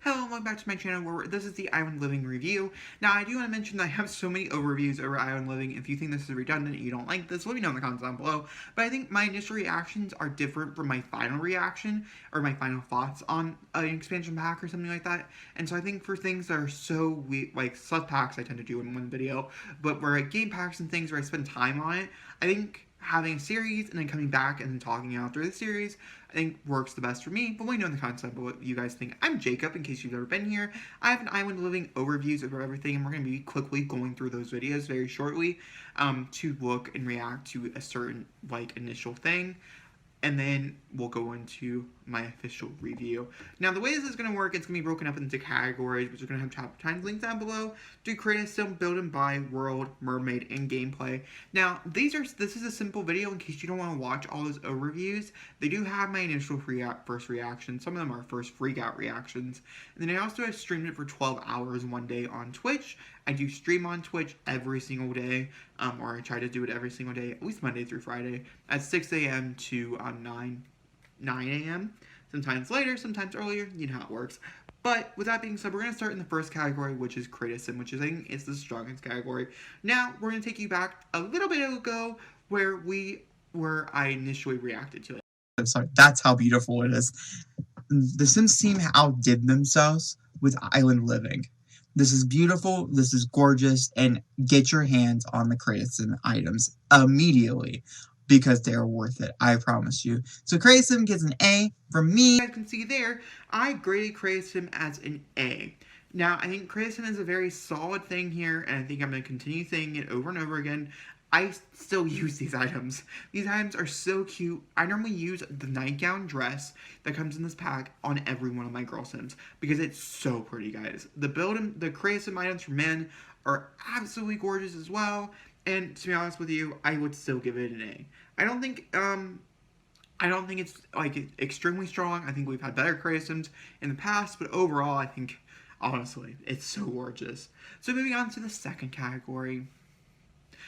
Hello and welcome back to my channel where this is the Island Living review. Now I do want to mention that I have so many overviews over Island Living. If you think this is redundant and you don't like this, let me know in the comments down below. But I think my initial reactions are different from my final reaction or my final thoughts on an expansion pack or something like that. And so I think for things that are so weak, like sub packs I tend to do in one video, but where like game packs and things where I spend time on it, I think having a series and then coming back and then talking after the series, I think works the best for me. But let me know in the comments below what you guys think. I'm Jacob, in case you've never been here. I have an Island Living overviews of everything, and we're going to be quickly going through those videos very shortly to look and react to a certain initial thing. And then we'll go into my official review. Now, the way this is going to work, it's going to be broken up into categories, which are going to have chapter times links down below. Do create a sim, build and buy, world, mermaid, and gameplay. Now, this is a simple video in case you don't want to watch all those overviews. They do have my initial first reactions. Some of them are first freak out reactions. And then I also have streamed it for 12 hours one day on Twitch. I do stream on Twitch every single day, or I try to do it every single day, at least Monday through Friday, at 6 a.m. to 9 a.m. Sometimes later, sometimes earlier, you know how it works. But with that being said, we're going to start in the first category, which is create a sim, which is, I think, is the strongest category. Now, we're going to take you back a little bit ago where I initially reacted to it. Sorry, that's how beautiful it is. The Sims team outdid themselves with Island Living. This is beautiful, this is gorgeous, and get your hands on the Create a Sim items immediately, because they are worth it, I promise you. So Create a Sim gets an A from me. You guys can see there, I graded Create a Sim as an A. Now, I think Create a Sim is a very solid thing here, and I think I'm going to continue saying it over and over again. I still use these items. These items are so cute. I normally use the nightgown dress that comes in this pack on every one of my girl sims because it's so pretty, guys. The Create a Sim items for men are absolutely gorgeous as well. And to be honest with you, I would still give it an A. I don't think it's extremely strong. I think we've had better Create a Sims in the past, but overall, I think honestly, it's so gorgeous. So moving on to the second category.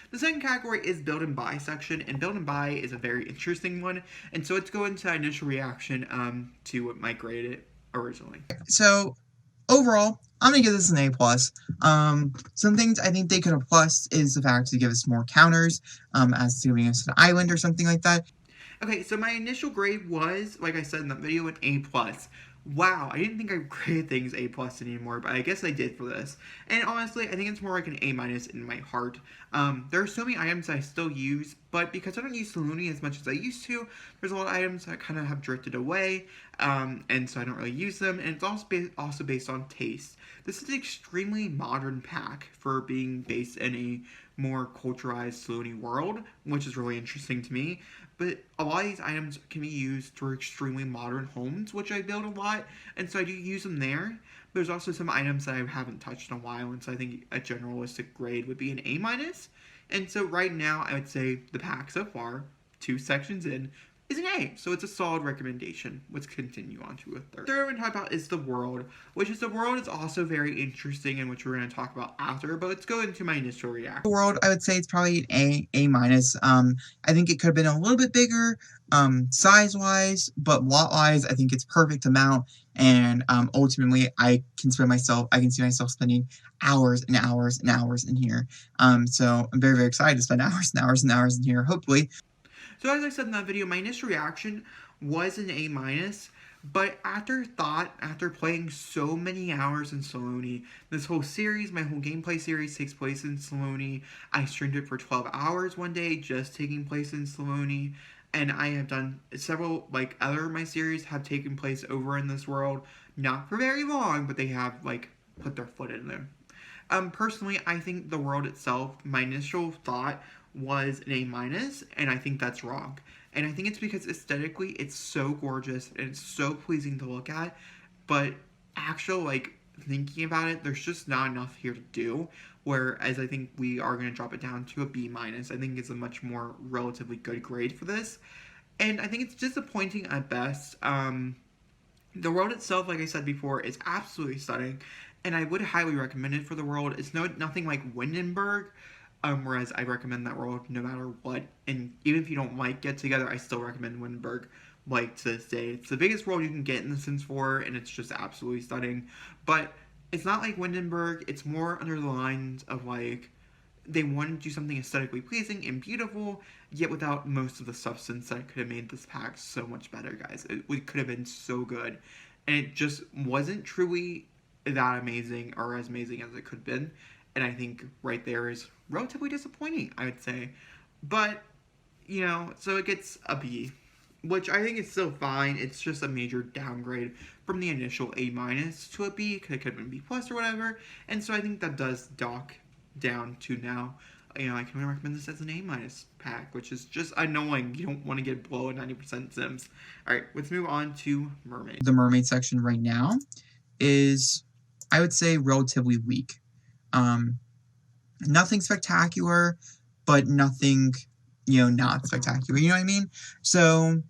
The second category is build and buy section, and build and buy is a very interesting one, and so let's go into initial reaction to what Mike rated it originally. So, overall, I'm going to give this an A+. Some things I think they could have plus is the fact to give us more counters, as giving us an island or something like that. Okay, so my initial grade was, like I said in that video, an A+. Wow, I didn't think I graded things A+ anymore, but I guess I did for this. And honestly, I think it's more like an A- in my heart. There are so many items I still use, but because I don't use Saluni as much as I used to, there's a lot of items that kind of have drifted away, and so I don't really use them, and it's also based on taste. This is an extremely modern pack for being based in a more culturalized Saluni world, which is really interesting to me. But a lot of these items can be used for extremely modern homes, which I build a lot, and so I do use them there. There's also some items that I haven't touched in a while, and so I think a generalistic grade would be an A-. And so right now, I would say the pack so far, 2 sections in, is an A, so it's a solid recommendation. Let's continue on to a third. Third one to talk about is the world, the world is also very interesting and which we're going to talk about after, but let's go into my initial reaction. The world, I would say it's probably an A-. I think it could have been a little bit bigger, size-wise, but lot-wise, I think it's perfect amount, and ultimately, I can see myself spending hours and hours and hours in here. So I'm very, very excited to spend hours and hours and hours in here, hopefully. So as I said in that video, my initial reaction was an A-, but after playing so many hours in Saluni, this whole series, my whole gameplay series takes place in Saluni. I streamed it for 12 hours one day, just taking place in Saluni, and I have done several, other of my series have taken place over in this world, not for very long, but they have, put their foot in there. Personally, I think the world itself, my initial thought was an A-, and I think that's wrong. And I think it's because aesthetically, it's so gorgeous, and it's so pleasing to look at, but actual, thinking about it, there's just not enough here to do, whereas I think we are going to drop it down to a B-. I think it's a much more relatively good grade for this, and I think it's disappointing at best. The world itself, like I said before, is absolutely stunning, and I would highly recommend it for the world. It's nothing like Windenburg, whereas I recommend that world no matter what, and even if you don't like Get Together, I still recommend Windenburg like, to this day. It's the biggest world you can get in The Sims 4, and it's just absolutely stunning. But it's not like Windenburg. It's more under the lines of, like, they wanted to do something aesthetically pleasing and beautiful, yet without most of the substance that could have made this pack so much better, guys. It could have been so good. And it just wasn't truly that amazing or as amazing as it could have been. And I think right there is relatively disappointing, I would say. But, you know, so it gets a B, which I think is still fine. It's just a major downgrade from the initial A- to a B, because it could have been B plus or whatever. And so I think that does dock down to now, you know, I can only recommend this as an A- pack, which is just annoying. You don't want to get below a 90% Sims. Alright, let's move on to Mermaid. The mermaid section right now is, I would say, relatively weak. Nothing spectacular, but nothing, you know, not spectacular. You know what I mean? So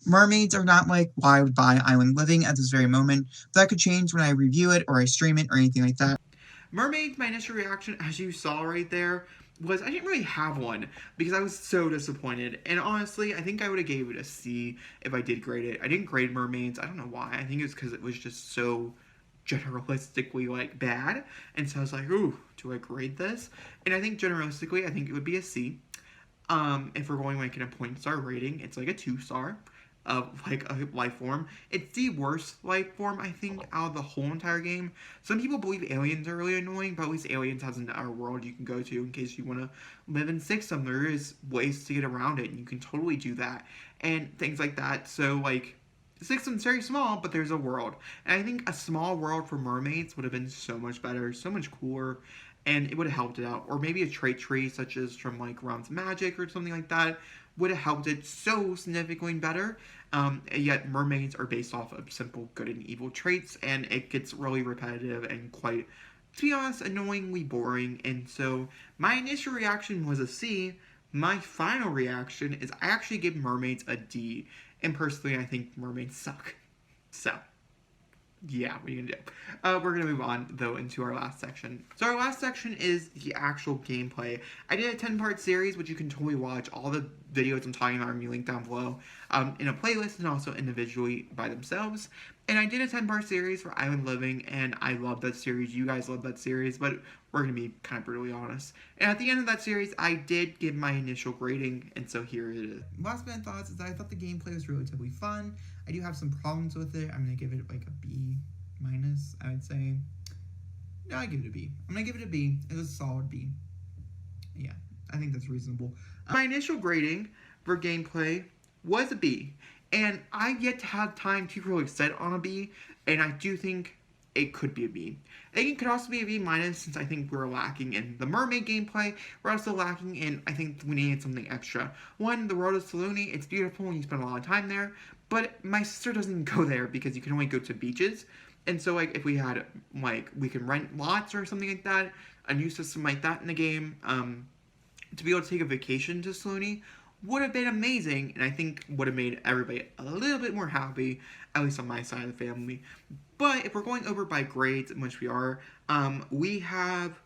mermaids are not like why I would buy Island Living at this very moment. But that could change when I review it or I stream it or anything like that. Mermaids, my initial reaction, as you saw right there, was I didn't really have one because I was so disappointed. And honestly, I think I would have gave it a C if I did grade it. I didn't grade Mermaids. I don't know why. I think it was because it was just so generalistically, like, bad. And so I was like, ooh, do I grade this? And I think generalistically, I think it would be a C. If we're going, like, in a point-star rating, it's like a 2-star of, like, a life form. It's the worst life form, I think, out of the whole entire game. Some people believe aliens are really annoying, but at least aliens has an outer world you can go to in case you want to live in Sixum. There is ways to get around it, and you can totally do that, and things like that. So, like, Sixum's very small, but there's a world. And I think a small world for mermaids would have been so much better, so much cooler, and it would have helped it out. Or maybe a trait tree, such as from, like, Realms of Magic or something like that, would have helped it so significantly better. Yet mermaids are based off of simple good and evil traits, and it gets really repetitive and quite, to be honest, annoyingly boring. And so my initial reaction was a C. My final reaction is I actually give mermaids a D. And personally, I think mermaids suck. So, yeah, what are you gonna do? We're gonna move on, though, into our last section. So our last section is the actual gameplay. I did a 10-part series, which you can totally watch. All the videos I'm talking about are linked down below in a playlist and also individually by themselves. And I did a 10-part series for Island Living, and I love that series. You guys love that series, but we're going to be kind of brutally honest. And at the end of that series, I did give my initial grading, and so here it is. Last bit of thoughts is that I thought the gameplay was relatively fun. I do have some problems with it. I'm going to give it like a B-, I would say. No, I give it a B. I'm going to give it a B. It's a solid B. Yeah, I think that's reasonable. My initial grading for gameplay was a B. And I've yet to have time to really set on a B, and I do think it could be a B. I think it could also be a B- since I think we're lacking in the mermaid gameplay. We're also lacking in, I think we needed something extra. One, the world of Saluni, it's beautiful and you spend a lot of time there, but my sister doesn't go there because you can only go to beaches. And so, like, if we had, like, we can rent lots or something like that, a new system like that in the game, to be able to take a vacation to Saluni would have been amazing, and I think would have made everybody a little bit more happy, at least on my side of the family. But if we're going over by grades, in which we are, we have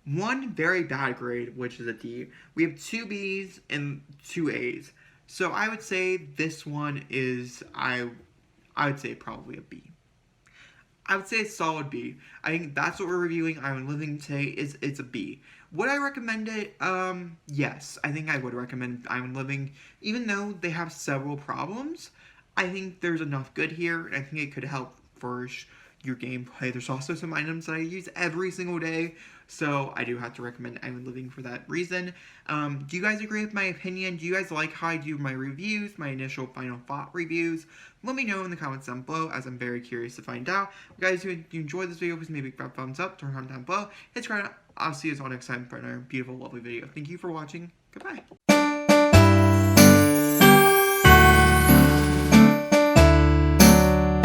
one very bad grade, which is a D. We have 2 Bs and 2 As. So I would say this one is, I would say probably a B. I would say a solid B. I think that's what we're reviewing Island Living today, it's a B. Would I recommend it? Yes. I think I would recommend Island Living. Even though they have several problems, I think there's enough good here, and I think it could help flourish your gameplay. There's also some items that I use every single day, so I do have to recommend Island Living for that reason. Do you guys agree with my opinion? Do you guys like how I do my reviews, my initial final thought reviews? Let me know in the comments down below, as I'm very curious to find out. Guys, if you enjoyed this video, please maybe grab a thumbs up, turn it on down below, hit subscribe. I'll see you all next time for another beautiful, lovely video. Thank you for watching. Goodbye.